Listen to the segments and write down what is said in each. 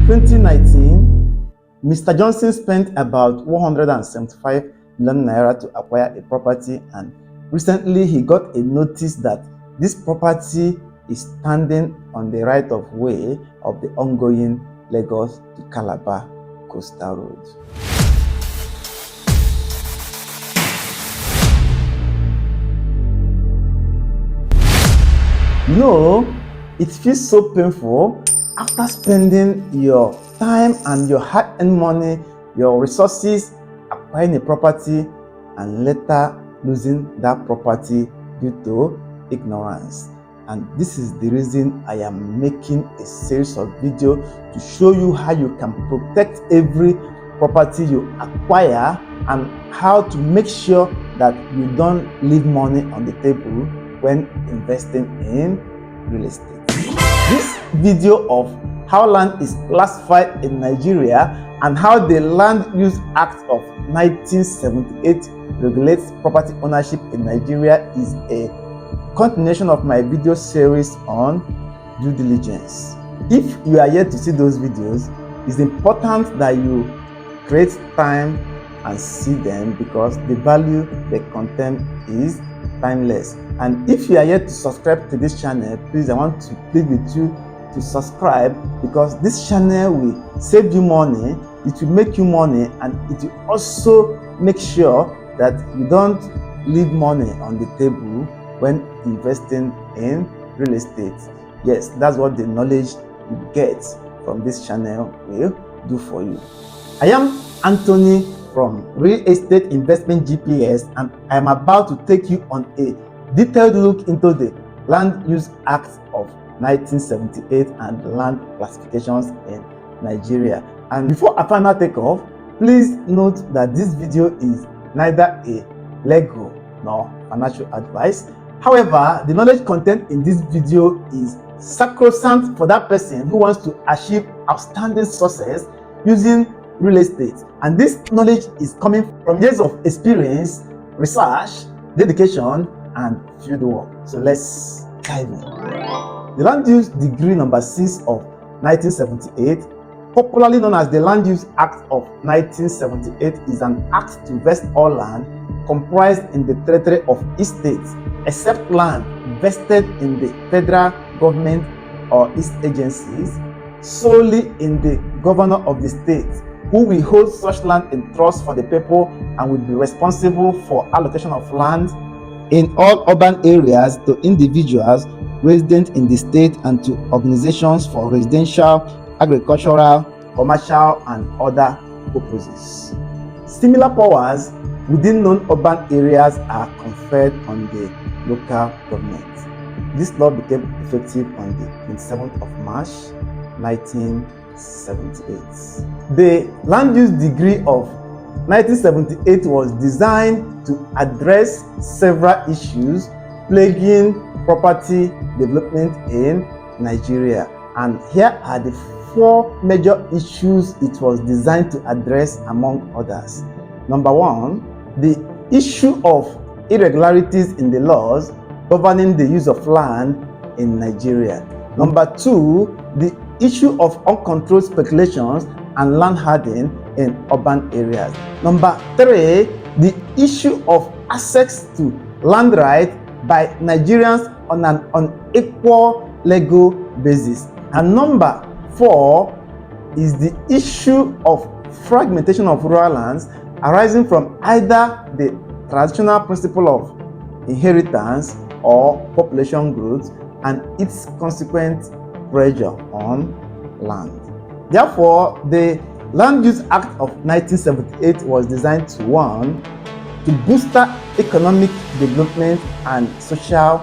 2019, Mr. Johnson spent about 175 million naira to acquire a property, and recently he got a notice that this property is standing on the right of way of the ongoing Lagos to Calabar coastal road. You know, it feels so painful after spending your time and your hard-earned money, your resources, acquiring a property, and later losing that property due to ignorance. And this is the reason I am making a series of videos to show you how you can protect every property you acquire and how to make sure that you don't leave money on the table when investing in real estate. This video of how land is classified in Nigeria and how the Land Use Act of 1978 regulates property ownership in Nigeria is a continuation of my video series on due diligence. If you are yet to see those videos, it's important that you create time and see them because the value they contain is timeless. And if you are yet to subscribe to this channel, please, I want to plead with you to subscribe, because this channel will save you money, it will make you money, and it will also make sure that you don't leave money on the table when investing in real estate. Yes, that's what the knowledge you get from this channel will do for you. I am Anthony from Real Estate Investment GPS, and I am about to take you on a detailed look into the Land Use Act of 1978 and land classifications in Nigeria. And before I final takeoff, please note that this video is neither a legal nor financial advice. However, the knowledge content in this video is sacrosanct for that person who wants to achieve outstanding success using real estate. And this knowledge is coming from years of experience, research, dedication, and field work. So let's dive in. The Land Use Decree number 6 of 1978, popularly known as the Land Use Act of 1978, is an act to vest all land comprised in the territory of each state, except land vested in the federal government or its agencies, solely in the governor of the state, who will hold such land in trust for the people and will be responsible for allocation of land in all urban areas to individuals resident in the state and to organizations for residential, agricultural, commercial, and other purposes. Similar powers within non-urban areas are conferred on the local government. This law became effective on the 27th of March 1978. The Land Use Decree of 1978 was designed to address several issues plaguing property development in Nigeria. And here are the 4 major issues it was designed to address, among others. Number 1, the issue of irregularities in the laws governing the use of land in Nigeria. Number 2, the issue of uncontrolled speculations and land hoarding in urban areas. Number 3, the issue of access to land rights by Nigerians on an unequal legal basis. And number 4 is the issue of fragmentation of rural lands arising from either the traditional principle of inheritance or population growth and its consequent pressure on land. Therefore, the Land Use Act of 1978 was designed to 1, to boost economic development and social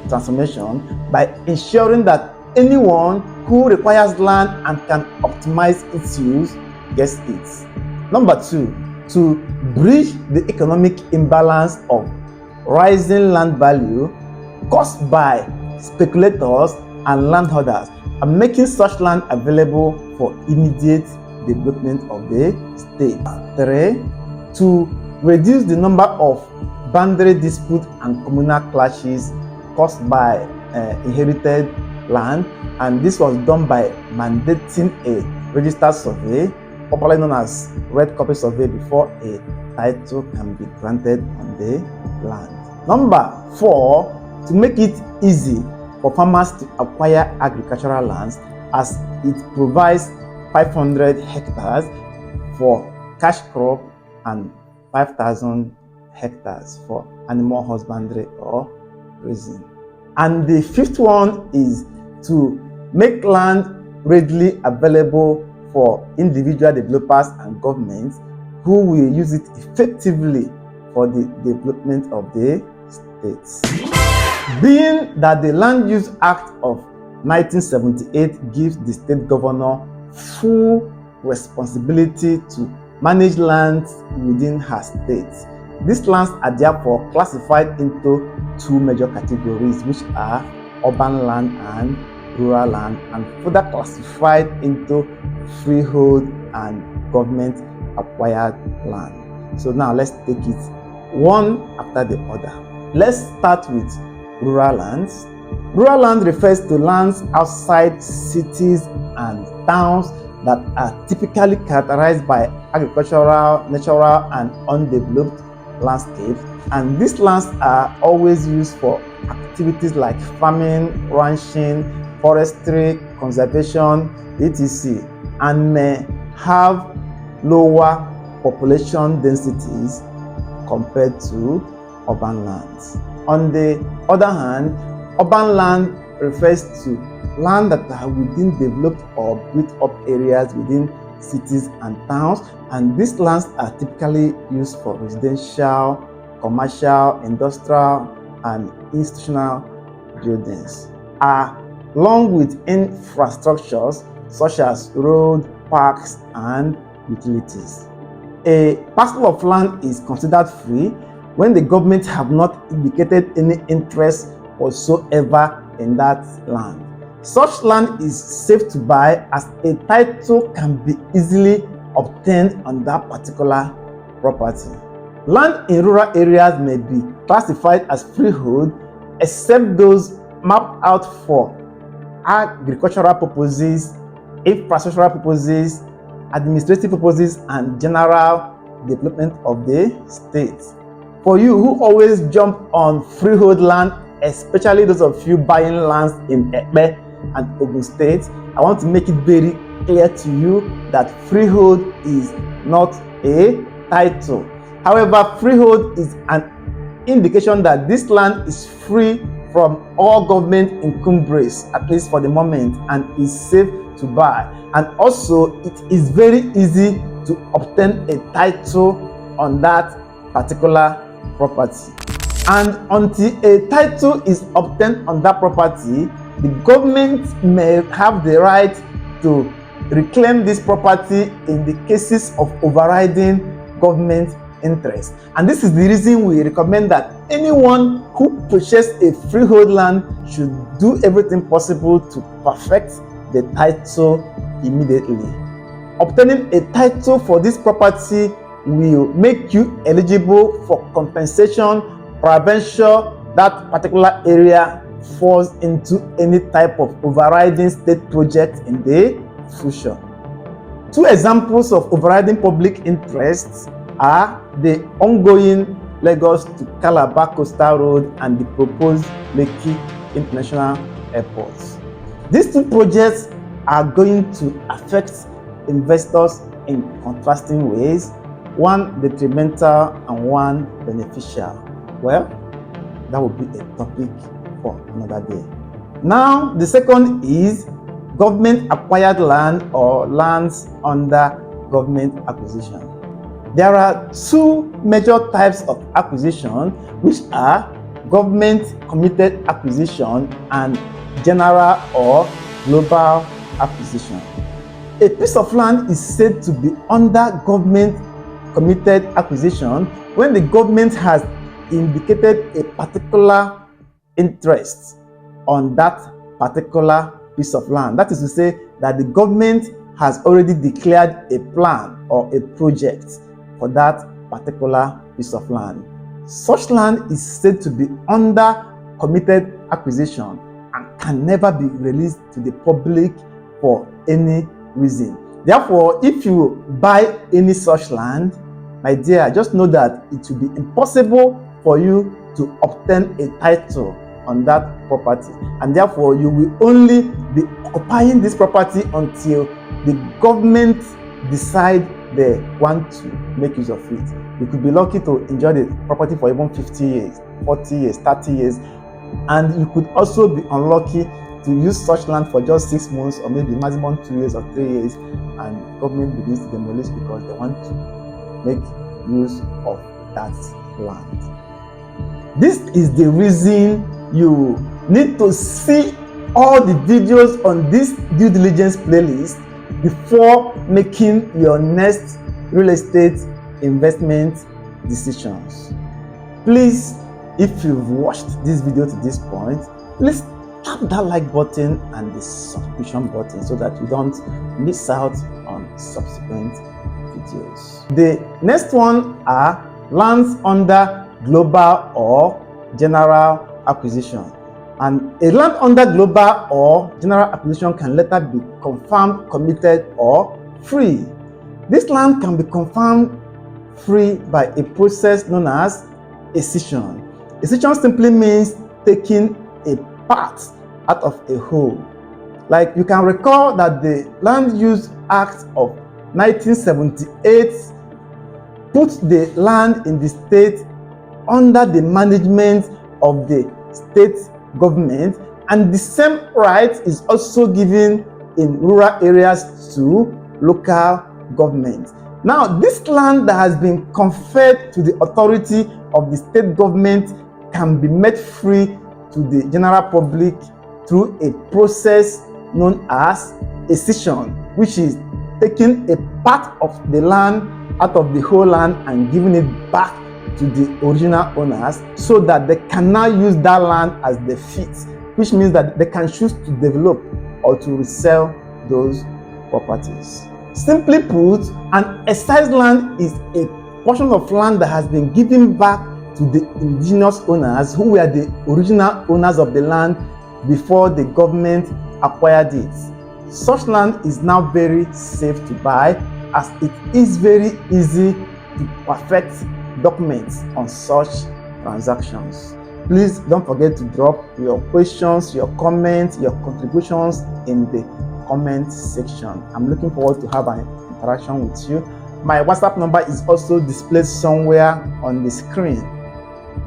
transformation by ensuring that anyone who requires land and can optimize its use gets it. Number 2, to bridge the economic imbalance of rising land value caused by speculators and landholders and making such land available for immediate development of the state. 3, to reduce the number of boundary disputes and communal clashes caused by inherited land, and this was done by mandating a registered survey, popularly known as red copy survey, before a title can be granted on the land. Number 4, to make it easy for farmers to acquire agricultural lands, as it provides 500 hectares for cash crop and 5,000 hectares for animal husbandry or grazing. And the 5th one is to make land readily available for individual developers and governments who will use it effectively for the development of the states. Being that the Land Use Act of 1978 gives the state governor full responsibility to manage lands within her state, these lands are therefore classified into 2 major categories, which are urban land and rural land, and further classified into freehold and government acquired land. So now let's take it one after the other. Let's start with rural lands. Rural land refers to lands outside cities and towns that are typically characterized by agricultural, natural, and undeveloped landscapes, and these lands are always used for activities like farming, ranching, forestry, conservation, etc., and may have lower population densities compared to urban lands. On the other hand, urban land refers to land that are within developed or built up areas within cities and towns, and these lands are typically used for residential, commercial, industrial, and institutional buildings, along with infrastructures such as roads, parks, and utilities. A parcel of land is considered free when the government have not indicated any interest whatsoever in that land. Such land is safe to buy, as a title can be easily obtained on that particular property. Land in rural areas may be classified as freehold, except those mapped out for agricultural purposes, infrastructural purposes, administrative purposes, and general development of the state. For you who always jump on freehold land, especially those of you buying lands in Ekpe and Ogun State, I want to make it very clear to you that freehold is not a title. However, freehold is an indication that this land is free from all government encumbrance, at least for the moment, and is safe to buy. And also, it is very easy to obtain a title on that particular property. And until a title is obtained on that property, the government may have the right to reclaim this property in the cases of overriding government interest. And this is the reason we recommend that anyone who purchases a freehold land should do everything possible to perfect the title immediately. Obtaining a title for this property will make you eligible for compensation, prevention that particular area falls into any type of overriding state project in the future. 2 examples of overriding public interests are the ongoing Lagos to Calabar Coastal Road and the proposed Lekki International Airport. These 2 projects are going to affect investors in contrasting ways, one detrimental and one beneficial. Well, that will be a topic for another day. Now, the second is government acquired land or lands under government acquisition. There are 2 major types of acquisition, which are government committed acquisition and general or global acquisition. A piece of land is said to be under government committed acquisition when the government has indicated a particular interest on that particular piece of land. That is to say that the government has already declared a plan or a project for that particular piece of land. Such land is said to be under committed acquisition and can never be released to the public for any reason. Therefore, if you buy any such land, my dear, just know that it will be impossible for you to obtain a title on that property, and therefore you will only be occupying this property until the government decide they want to make use of it. You could be lucky to enjoy the property for even 50 years, 40 years, 30 years, and you could also be unlucky to use such land for just 6 months or maybe maximum 2 years or 3 years, and government begins to demolish because they want to make use of that land. This is the reason you need to see all the videos on this due diligence playlist before making your next real estate investment decisions. Please, if you've watched this video to this point, please tap that like button and the subscription button so that you don't miss out on subsequent videos. The next one are lands under global or general acquisition. And a land under global or general acquisition can later be confirmed, committed, or free. This land can be confirmed free by a process known as excision. Excision simply means taking a part out of a whole. Like you can recall that the Land Use Act of 1978 put the land in the state under the management of the state government, and the same right is also given in rural areas to local government. Now, this land that has been conferred to the authority of the state government can be made free to the general public through a process known as excision, which is taking a part of the land out of the whole land and giving it back to the original owners so that they can now use that land as they fit, which means that they can choose to develop or to resell those properties. Simply put, an excised land is a portion of land that has been given back to the indigenous owners who were the original owners of the land before the government acquired it. Such land is now very safe to buy, as it is very easy to perfect documents on such transactions. Please don't forget to drop your questions, your comments, your contributions in the comment section. I'm looking forward to have an interaction with you. My WhatsApp number is also displayed somewhere on the screen.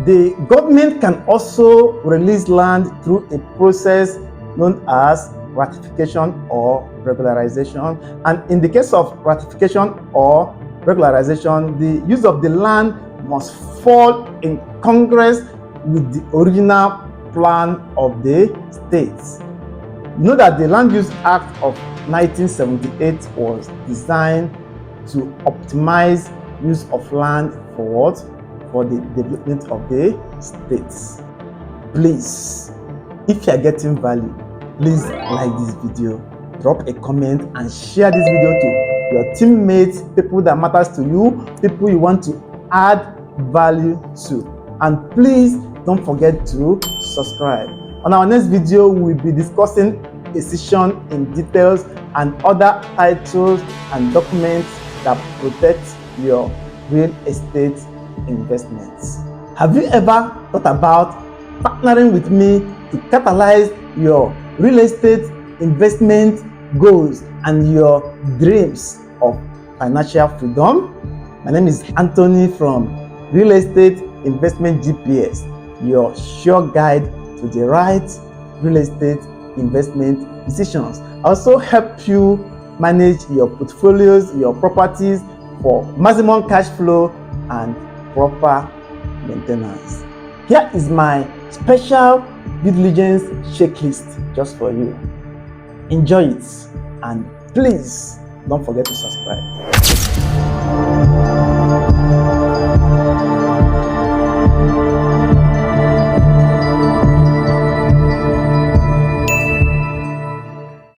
The government can also release land through a process known as ratification or regularization. And in the case of ratification or regularization, the use of the land must fall in Congress with the original plan of the states. Know that the Land Use Act of 1978 was designed to optimize use of land for what? For the development of the states. Please, if you are getting value, please like this video, drop a comment and share this video to your teammates, people that matters to you, people you want to add value to. And please don't forget to subscribe. On our next video, we will be discussing excision in details and other titles and documents that protect your real estate investments. Have you ever thought about partnering with me to catalyze your real estate investment goals and your dreams of financial freedom? My name is Anthony from Real Estate Investment GPS, your sure guide to the right real estate investment decisions. I also help you manage your portfolios, your properties for maximum cash flow and proper maintenance. Here is my special due diligence checklist just for you. Enjoy it, and please don't forget to subscribe.